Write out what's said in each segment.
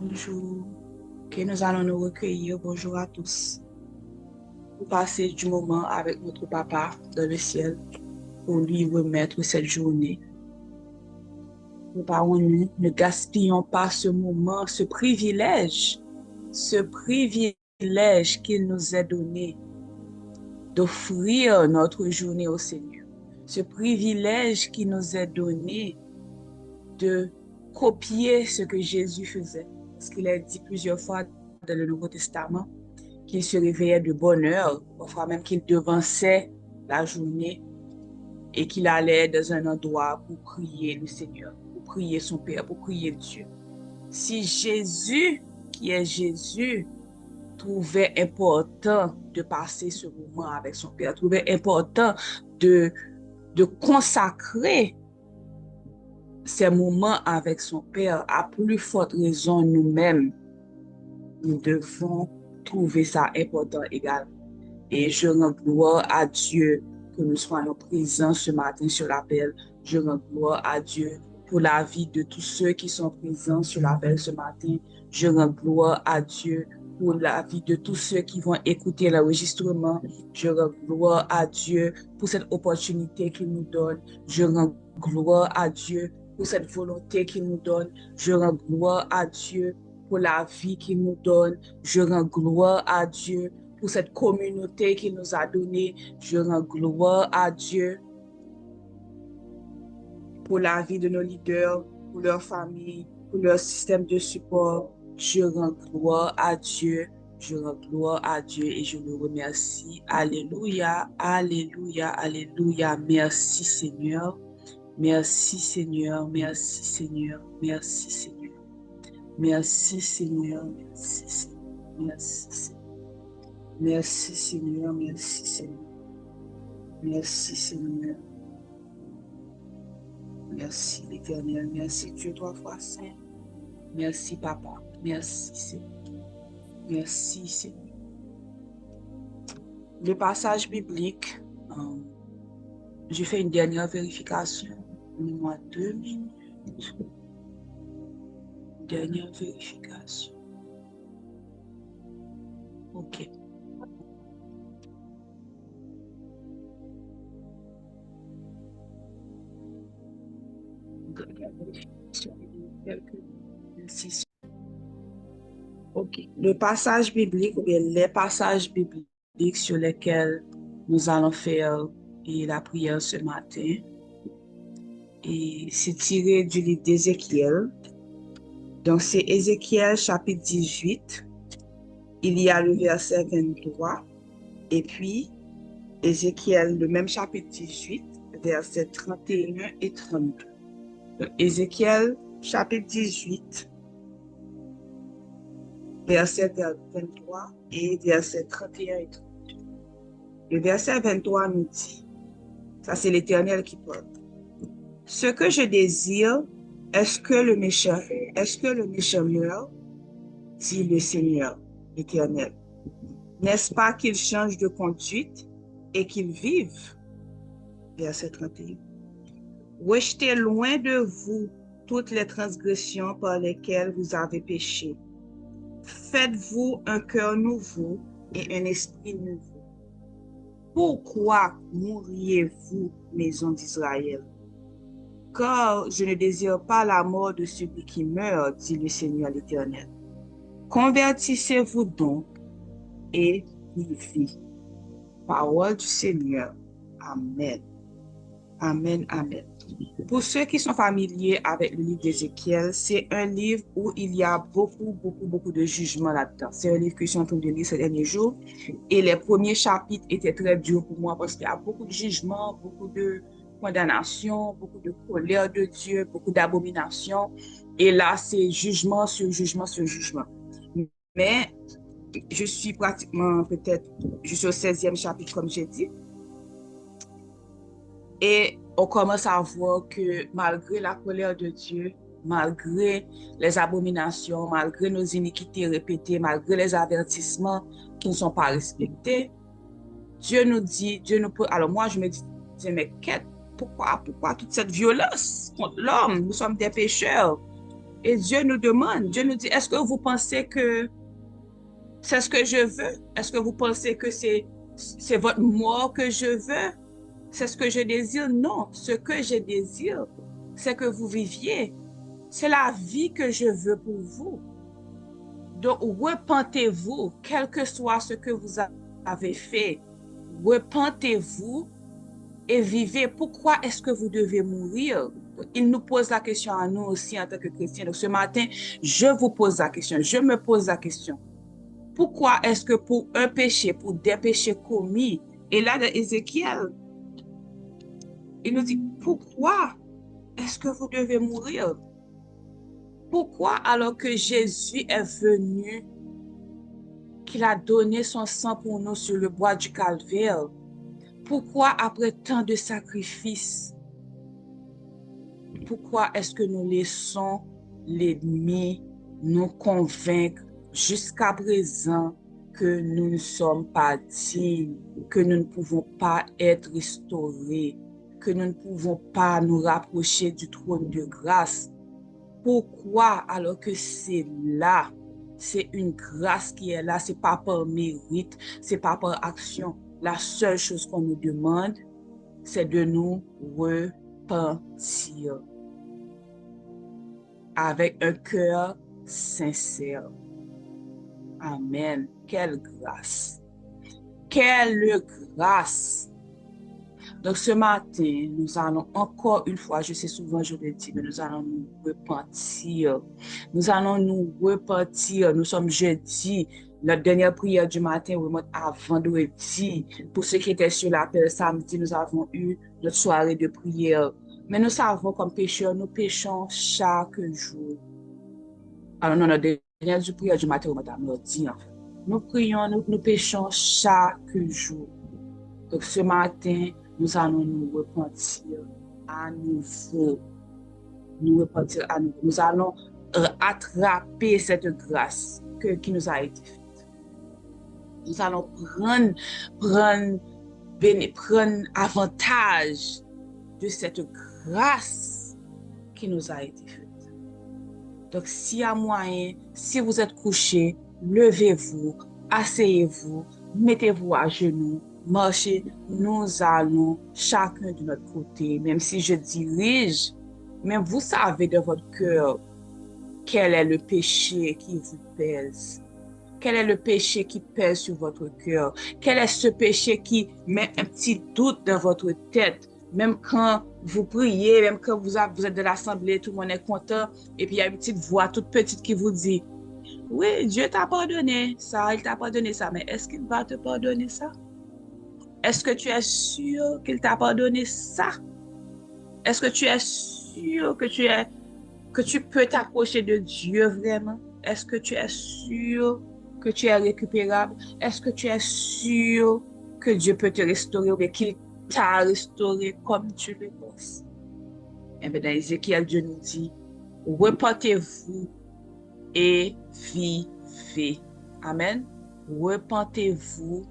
Bonjour. Ok, nous allons nous recueillir. Bonjour à tous. Pour passer du moment avec notre papa dans le ciel, pour lui remettre cette journée. Préparons-nous, ne gaspillons pas ce moment, ce privilège qu'il nous est donné d'offrir notre journée au Seigneur. Ce privilège qui nous est donné de copier ce que Jésus faisait. Parce qu'il a dit plusieurs fois dans le Nouveau Testament qu'il se réveillait de bonne heure, parfois même qu'il devançait la journée et qu'il allait dans un endroit pour prier le Seigneur, pour prier son Père, pour prier Dieu. Si Jésus, qui est Jésus, trouvait important de passer ce moment avec son Père, trouvait important de, de consacrer ces moments avec son Père, à plus forte raison nous-mêmes, nous devons trouver ça important également. Et je rends gloire à Dieu que nous soyons présents ce matin sur l'appel. Je rends gloire à Dieu pour la vie de tous ceux qui sont présents sur l'appel ce matin. Je rends gloire à Dieu pour la vie de tous ceux qui vont écouter l'enregistrement. Je rends gloire à Dieu pour cette opportunité qu'il nous donne. Je rends gloire à Dieu pour cette volonté qu'il nous donne. Je rends gloire à Dieu pour la vie qu'il nous donne. Je rends gloire à Dieu pour cette communauté qu'il nous a donnée. Je rends gloire à Dieu pour la vie de nos leaders, pour leur famille, pour leur système de support. Je rends gloire à Dieu. Je rends gloire à Dieu et je le remercie. Alléluia, alléluia, alléluia. Merci Seigneur. Merci Seigneur, merci Seigneur, merci Seigneur. Merci Seigneur, merci Seigneur, merci Seigneur. Merci Seigneur, merci Seigneur. Merci Seigneur. Merci l'Éternel. Merci Dieu trois fois saint. Merci Papa. Merci Seigneur. Merci Seigneur. Le passage biblique, je fais une dernière vérification. Donnez-moi 2 minutes. Dernière vérification. OK. OK. Le passage biblique ou bien les passages bibliques sur lesquels nous allons faire la prière ce matin, et c'est tiré du livre d'Ézéchiel. Donc, c'est Ézéchiel chapitre 18. Il y a le verset 23. Et puis, Ézéchiel, le même chapitre 18, verset 31 et 32. Donc, Ézéchiel chapitre 18, verset 23 et verset 31 et 32. Le verset 23 nous dit, ça c'est l'Éternel qui parle. Ce que je désire, est-ce que le méchant meurt, dit le Seigneur, l'Éternel. N'est-ce pas qu'il change de conduite et qu'il vive? Verset 31. Rejetez loin de vous toutes les transgressions par lesquelles vous avez péché. Faites-vous un cœur nouveau et un esprit nouveau. Pourquoi mourriez-vous, maison d'Israël? Car je ne désire pas la mort de celui qui meurt, dit le Seigneur l'Éternel. Convertissez-vous donc et vivez. Parole du Seigneur. Amen. Amen, amen. Pour ceux qui sont familiers avec le livre d'Ézéchiel, c'est un livre où il y a beaucoup de jugements là-dedans. C'est un livre que je suis en train de lire ces derniers jours. Et les premiers chapitres étaient très durs pour moi parce qu'il y a beaucoup de jugements, beaucoup de condamnation, beaucoup de colère de Dieu, beaucoup d'abomination. Et là, c'est jugement sur jugement sur jugement. Mais je suis pratiquement peut-être jusqu'au 16e chapitre, comme j'ai dit. Et on commence à voir que malgré la colère de Dieu, malgré les abominations, malgré nos iniquités répétées, malgré les avertissements qui ne sont pas respectés, Dieu nous dit, Dieu nous peut. Alors moi, je me disais, mais pourquoi toute cette violence contre l'homme? Nous sommes des pécheurs. Et Dieu nous demande, Dieu nous dit, est-ce que vous pensez que c'est ce que je veux? Est-ce que vous pensez que c'est votre mort que je veux? C'est ce que je désire? Non, ce que je désire, c'est que vous viviez. C'est la vie que je veux pour vous. Donc, repentez-vous, quel que soit ce que vous avez fait. Repentez-vous et vivez. Pourquoi est-ce que vous devez mourir? Il nous pose la question à nous aussi en tant que chrétiens. Donc, ce matin, je vous pose la question, je me pose la question. Pourquoi est-ce que pour un péché, pour des péchés commis, et là dans Ézéchiel, il nous dit, pourquoi est-ce que vous devez mourir? Pourquoi alors que Jésus est venu, qu'il a donné son sang pour nous sur le bois du calvaire? Pourquoi après tant de sacrifices, pourquoi est-ce que nous laissons l'ennemi nous convaincre jusqu'à présent que nous ne sommes pas dignes, que nous ne pouvons pas être restaurés, que nous ne pouvons pas nous rapprocher du trône de grâce? Pourquoi alors que c'est là, c'est une grâce qui est là, c'est pas par mérite, c'est pas par action. La seule chose qu'on nous demande, c'est de nous repentir avec un cœur sincère. Amen. Quelle grâce. Quelle grâce. Donc ce matin, nous allons encore une fois, je sais souvent je le dis, mais nous allons nous repentir. Nous allons nous repentir. Nous sommes jeudi. Notre dernière prière du matin remonte à vendredi. Pour ceux qui étaient sur l'appel samedi, nous avons eu notre soirée de prière. Mais nous savons comme pécheurs, nous péchons chaque jour. Alors, non, notre dernière prière du matin remonte à mardi, en fait. Nous prions, nous péchons chaque jour. Donc ce matin, nous allons nous repentir à nouveau. Nous repentir à nouveau. Nous allons attraper cette grâce qui nous a été faite. Nous allons prendre avantage de cette grâce qui nous a été faite. Donc, s'il y a moyen, si vous êtes couché, levez-vous, asseyez-vous, mettez-vous à genoux, marchez. Nous allons chacun de notre côté, même si je dirige, même vous savez de votre cœur quel est le péché qui vous pèse. Quel est le péché qui pèse sur votre cœur? Quel est ce péché qui met un petit doute dans votre tête? Même quand vous priez, même quand vous êtes de l'assemblée, tout le monde est content, et puis il y a une petite voix toute petite qui vous dit, oui, Dieu t'a pardonné ça, il t'a pardonné ça, mais est-ce qu'il va te pardonner ça? Est-ce que tu es sûr qu'il t'a pardonné ça? Est-ce que tu es sûr que tu peux t'approcher de Dieu vraiment? Est-ce que tu es sûr que tu es récupérable? Est-ce que tu es sûr que Dieu peut te restaurer ou bien qu'il t'a restauré comme tu le penses? Eh bien, dans Ézéchiel, Dieu nous dit, repentez-vous et vivez. Amen. Repentez-vous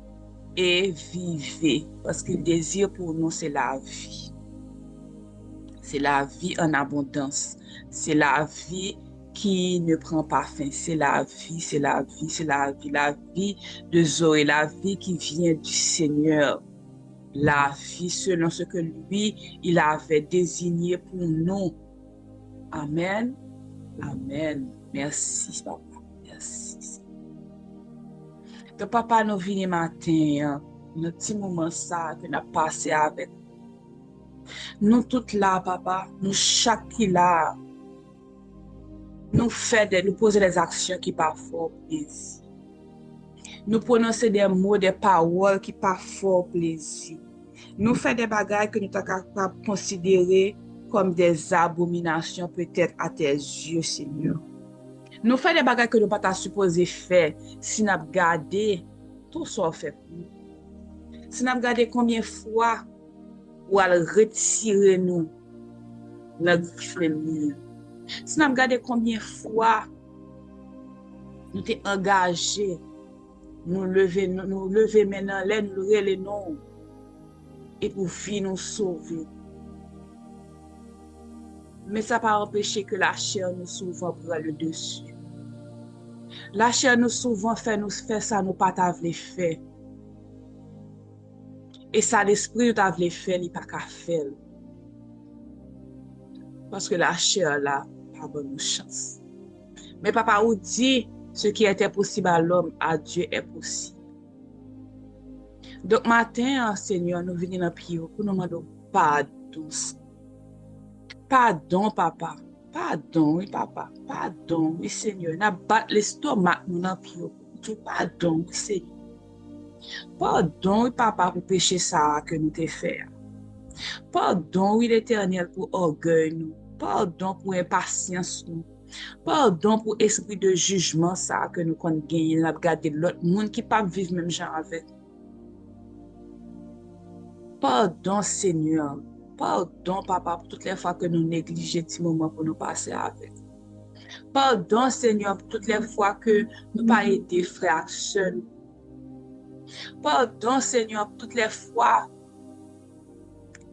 et vivez. Parce qu'il désire pour nous, c'est la vie. C'est la vie en abondance. C'est la vie qui ne prend pas fin. C'est la vie, c'est la vie, c'est la vie. La vie de Zoé, la vie qui vient du Seigneur. La vie selon ce que lui, il avait désigné pour nous. Amen. Amen. Merci, papa. Merci. Donc, papa, nous venons matin, notre petit moment ça que nous avons passé avec. Nous toutes là, papa, nous chaque qui là, nous poser des actions qui parfois plaisir. Nous prononcer des mots, des paroles qui parfois plaisir. Nous faire des bagages que nous sommes capables de considérer comme des abominations peut-être à tes yeux, Seigneur. Nous faire des bagages que nous ne sommes pas supposés faire si nous avons gardé tout ça fait pour nous. Si nous avons gardé combien de fois ou à retirer nous notre famille. Si nous avons gardé combien de fois nous t'es engagés, nous lever maintenant, nous lever les noms et pour finir nous sauver. Mais ça n'a pas empêché que la chair nous souvent prend le dessus. La chair nous souvent fait ça, nous pas t'avler fait. Et ça, l'esprit nous t'avler fait, il pas qu'à faire. Parce que la chair là, pas bonne chance. Mais papa ou dit, ce qui était possible à l'homme, à Dieu est possible. Donc matin, Seigneur, nous venons dans le pied pour nous demander pardon. Pardon, papa. Pardon, oui, papa. Pardon, oui, Seigneur. N'a bat l'estomac nous dans le pied. Pardon, oui, Seigneur. Pardon, oui, papa, pour péché ça que nous t'ai fait. Pardon, oui, l'Éternel, pour orgueil nous. Pardon pour impatience nous. Pardon pour esprit de jugement ça que nous compte gagner. Nous avons regardé l'autre monde qui pas vivre même genre avec. Pardon, Seigneur. Pardon, papa, pour toutes les fois que nous négligeons ces moments pour nous passer avec. Pardon, Seigneur, pour toutes les fois que nous pas aidé frères, seuls. Pardon, Seigneur, pour toutes les fois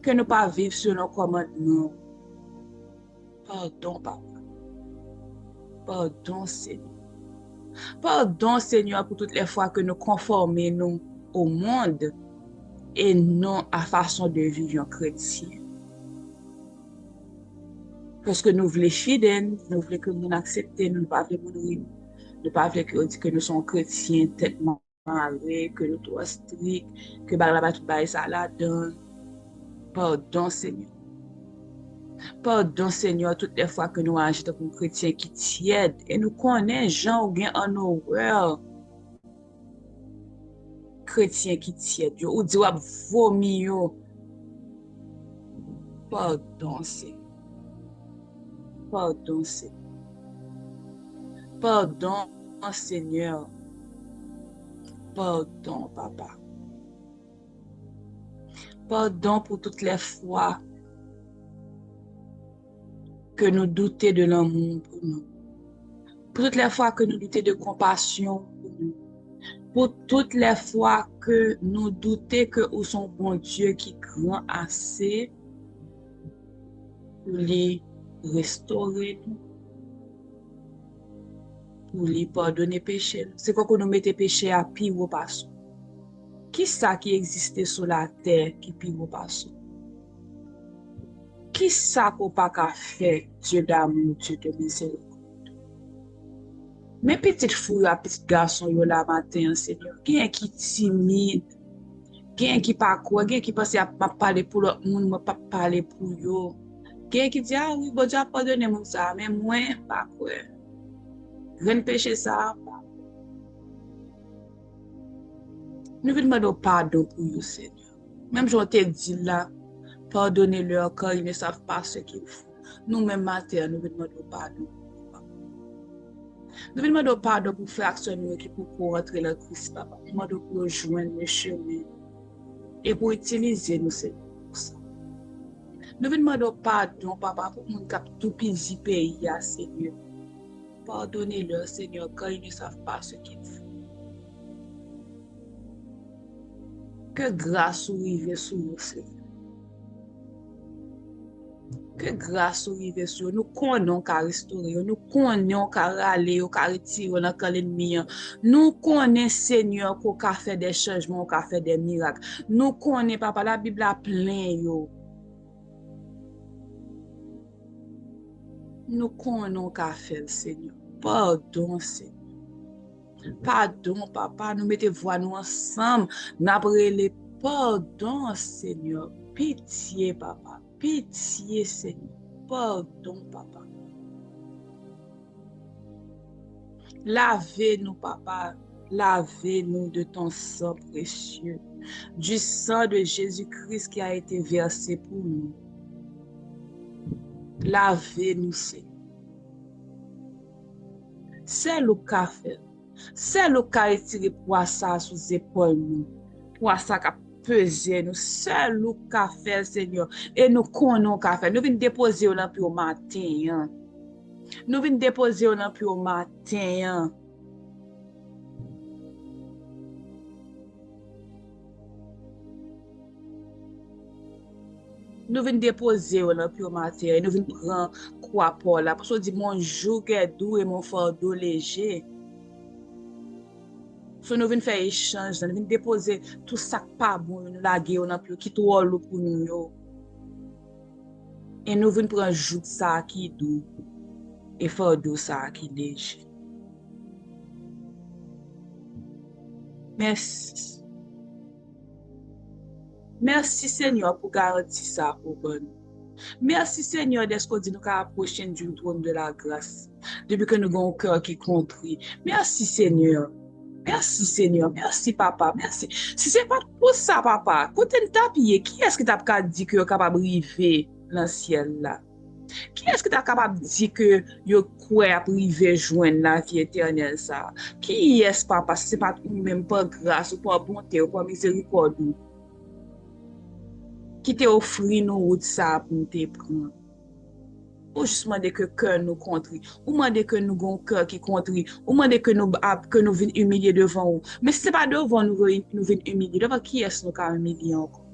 que nous pas vivre sur nos commandements. Pardon, papa. Pardon, Seigneur. Pardon, Seigneur, pour toutes les fois que nous conformons nous au monde et non à façon de vivre en chrétien. Parce que nous voulons fidèles, nous voulons que nous acceptions, nous ne pas voulons mourir. Nous ne pas voulons que nous sommes chrétiens tellement marrés, que nous sommes stricts, que la bataille ça la donne. Pardon, Seigneur. Pardon, Seigneur, toutes les fois que nous agissons comme chrétiens qui tièdent et nous connaissons gens ou bien en horreur. Chrétiens qui tièdent, ou dit wap vomi yo. Pardon, Seigneur. Pardon, Seigneur. Pardon, Seigneur. Pardon, papa. Pardon pour toutes les fois que nous doutons de l'amour pour nous. Pour toutes les fois que nous doutons de compassion pour nous. Pour toutes les fois que nous doutons que nous sommes bon Dieu qui grand assez pour les restaurer nous, pour les pardonner péché. C'est quoi que nous mettons péché à pire ou pas. Qui ça qui existait sur la terre qui pire ou pas? Qui ça qu'on pas qu'à faire, Dieu d'amour, Dieu de miséricorde? Mais petite fille, petit garçon, yo la matin, Seigneur, quelqu'un qui timide, quelqu'un qui pas quoi, quelqu'un qui pense à pas parler pour l'autre monde, pas parler pour yo. Quelqu'un qui dit, ah oui, bon Dieu a pardonné mon ça, mais moi, pas quoi. Rien péché ça. Nous venons demander pardon pour vous, Seigneur. Même je te dis là, pardonnez-leur car ils ne savent pas ce qu'ils font. Nous-mêmes, matin, nous venons demander pardon. Nous venons demander pardon pour faire action qui pour rentrer dans Christ, papa. Nous demandons pour rejoindre le chemin et pour utiliser nous, Seigneur, pour ça. Nous venons demander pardon, papa, pour nous cap tout pays, Seigneur. Pardonnez-leur, Seigneur, car ils ne savent pas ce qu'ils font. Que grâce arrive sur nous, Seigneur. Que grâce arrive sur nous. Nous connaissons qu'à restaurer, nous connaissons qu'à râler, qu'à retirer dans l'ennemi. Nous connaissons, Seigneur, qu'on a fait des changements, qu'on a fait des miracles. Nous connaissons, papa, la Bible a plein, yo. Nous connaissons qu'à faire, Seigneur. Pardon, Seigneur. Pardon, papa, nous mettons voix nous ensemble. Nous les pardon, Seigneur. Pitié, papa. Pitié, Seigneur. Pardon, papa. Lavez-nous, papa. Lavez-nous de ton sang précieux. Du sang de Jésus-Christ qui a été versé pour nous. Lavez-nous, Seigneur. C'est le café. C'est le cas tiré pour ça sous les épaules nous. Pour ça qu'a pesé nous. C'est le café, Seigneur. Et nous connaissons le café. Nous venons déposer au lampi au matin. Nous venons déposer au lampi au matin. nous venons déposer dans le pure matière, nous venons prendre quoi pour là, parce qu'on dit mon joug est doux et mon fardeau léger. So nous venons faire échange, nous venons déposer tout ça pas bon, nous laguer, on a plus qui tout pour nous yo. Et nous venons prendre joug ça qui est doux et fardeau ça qui est léger. Merci. Merci Seigneur pour garantir ça pour nous. Merci Seigneur d'être qu'on dit nous approcher du trône de la grâce. Depuis que nous avons un cœur qui contrit. Merci Seigneur. Merci Seigneur. Merci Papa. Merci. Si ce n'est pas pour ça Papa, quand tu as payé, qui est-ce que tu as dit que tu es capable de arriver dans le ciel là? Qui est-ce que tu es capable de dire que tu es arriver joindre la vie éternelle ça? Qui est-ce Papa? Si ce n'est pas même pas grâce ou pas bonté ou pas miséricorde qui t'a offert nous route ça pour nous te prendre. Ou juste demander que cœur nous contrit, ou demander que nous avons un cœur qui contrit, ou demander que nous venons humilier devant vous. Mais si ce n'est pas devant nous venons humilier, devant qui est-ce nous qui humilier encore?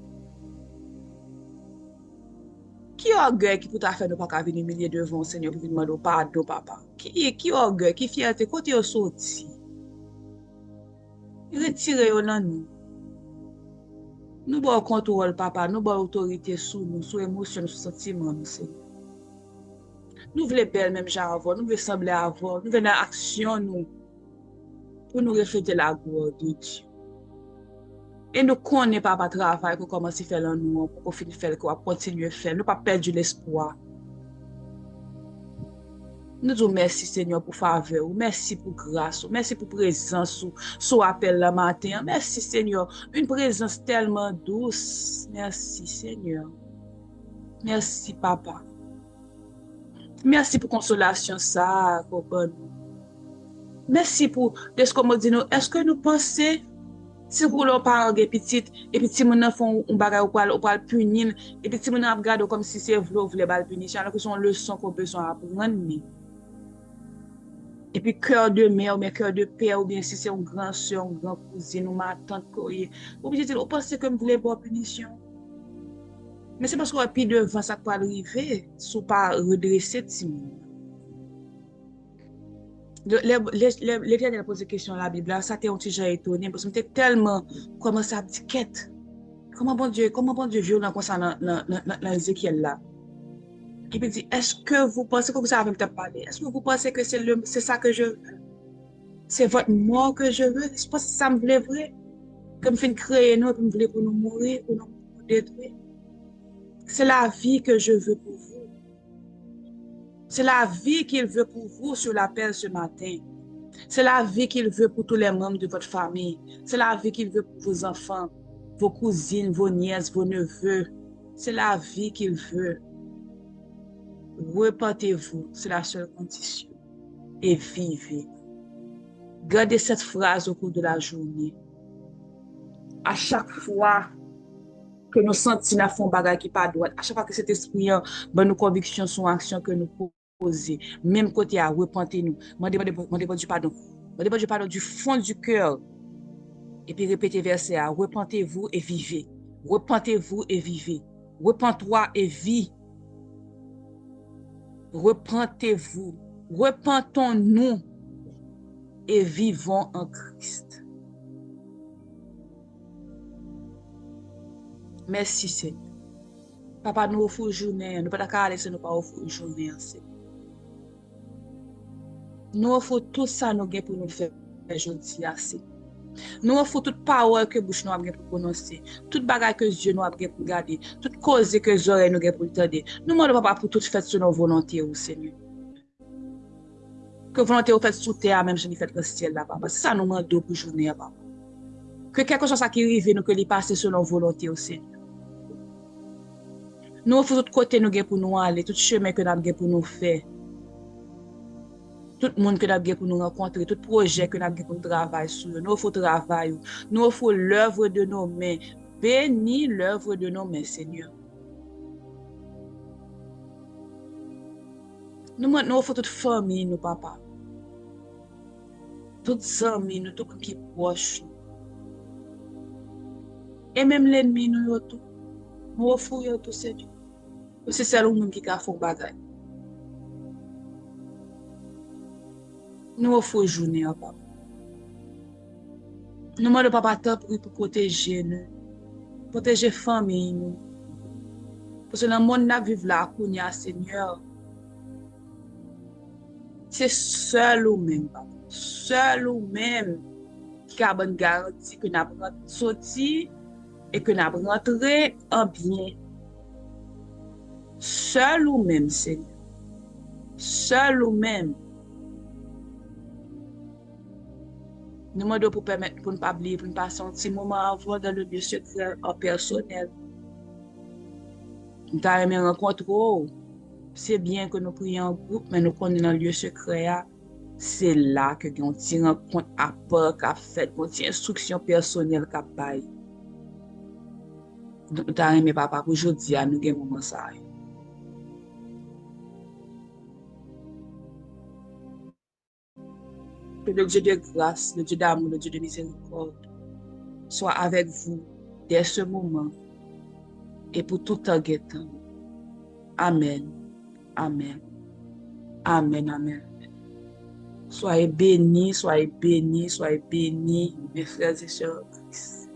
Qui orgueil qui peut faire nous pas venir humilier devant le Seigneur pour venir demander pardon, papa? Qui orgueil, qui fierté, côté au sorti? Retirez-le dans nous. Nous avons contrôle, papa, nous avons autorité sur nous, sur l'émotion, sur le sentiment, Seigneur. Nous voulons belle même genre avoir, nous voulons sembler avoir, nous voulons action nous pour nous refléter la gloire de Dieu. Et nous connaissons pas le travail pour commencer à faire en nous, pour finir faire, pour continuer à faire, nous pas perdre l'espoir. Nous disons merci Seigneur pour faveur, merci pour grâce, merci pour présence, sous appel le matin. Merci Seigneur, une présence tellement douce. Merci Seigneur. Merci Papa. Merci pour consolation ça, papa. Merci pour ce qu'on me dit nous. Est-ce que nous pensons si vous voulez parler de petite et puis si mon enfant on bagage ou pas punir et puis si mon enfant regarde comme si c'est vous voulez pas punir, alors que son leçon qu'on besoin apprendre. Et puis cœur de mère ou bien cœur de père ou bien si c'est un grand soeur, un grand cousine ou ma tante courrier. Vous pouvez dire, vous pensez que vous voulez pas punition? Mais c'est parce qu'on a plus devant ça pour arriver, si pas redresser Timon. L'Éternel a posé une question à la Bible, ça t'est un petit peu étonné, parce que j'étais tellement commencé à dire, quête, comment bon Dieu violent comme ça dans Ézéchiel là. Et puis il dit, est-ce que vous pensez que vous avez peut-être parlé? Est-ce que vous pensez que c'est ça que je veux? C'est votre mort que je veux? Je pense que ça me voulait vrai. Comme fin créer nous, vous voulez pour nous mourir, pour nous détruire. C'est la vie que je veux pour vous. C'est la vie qu'il veut pour vous sur l'appel ce matin. C'est la vie qu'il veut pour tous les membres de votre famille. C'est la vie qu'il veut pour vos enfants, vos cousines, vos nièces, vos neveux. C'est la vie qu'il veut. Repentez-vous, c'est la seule condition. Et vivez. Gardez cette phrase au cours de la journée. À chaque fois que nous sentons à fond bagage qui pas droit, à chaque fois que cet esprit ben nos convictions sont actions que nous posons, même côté à repentez-nous, demandez du pardon. Demandez du pardon du fond du cœur. Et puis répétez verset à repentez-vous et vivez. Repentez-vous et vivez. Repens-toi et vis. Repentez-vous. Repentons-nous et vivons en Christ. Merci Seigneur. Papa, nous offrons une journée. Nous ne pouvons pas laisser nous pas offrir une journée. Nous offrons tout ça nous avons pour nous faire aujourd'hui. Nous offrons toute parole que bouche nous a pour prononcer. Toute bagarre que Dieu nous a pour garder. Toute cause que les oreilles nous a pour entendre. Nous demandons Papa pour tout faire sur nos volontés, Seigneur. Que volonté vous faites sous terre, même si vous faites dans le ciel là, Papa. C'est ça nous demandons pour journée, Papa. Que quelque chose qui arrive, nous que les passe sur nos volontés, Seigneur. Nous offrons tout côté nous pour nous aller, tout chemin que nous avons pour nous faire. Tout le monde que nous avons pour nous rencontrer, tout projet que nous avons pour nous travailler sur. Nous offrons travail, nous offrons l'œuvre de nos mains. Bénis l'œuvre de nos mains, Seigneur. Nous offrons toute famille, nous, Papa. Toutes amis, nous, tout qui est proche. Et même l'ennemi, nous offrons tout, Seigneur. C'est celle ou même qui a fait bagay. Nous offrons journée, papa. Nous demandons papa tant pour protéger nous, protéger famille nous. Parce que dans le monde nous vivons là, Seigneur, c'est seul ou même, papa. Seul ou même qui a bonne garantie que nous avons sorti et que nous avons rentré en bien. Seul ou même, Seigneur. Seul ou même. Nous demandons pour permettre, pour ne pas oublier, pour ne pas sentir moment avant dans le lieu secret en personnel. Nous avons aimé rencontrer. C'est bien que nous prions en groupe, mais nous connaissons dans le lieu secret. C'est là que nous tirons compte à part qu'a fait, nous tirons instruction personnelle qu'a bail. Nous avons aimé papa pour aujourd'hui, nous avons un moment ça. Que le Dieu de grâce, le Dieu d'amour, le Dieu de miséricorde soit avec vous dès ce moment et pour tout temps guettant. Amen. Amen. Amen. Amen. Soyez bénis, soyez bénis, soyez bénis, mes frères et sœurs en Christ.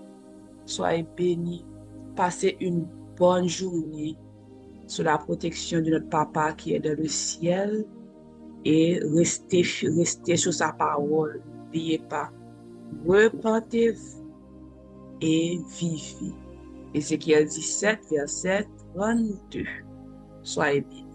Soyez bénis. Passez une bonne journée sous la protection de notre Papa qui est dans le ciel et restez sur sa parole. N'oubliez pas. Repentez-vous et vivez. Ézéchiel 17, verset 32. Soyez bénis.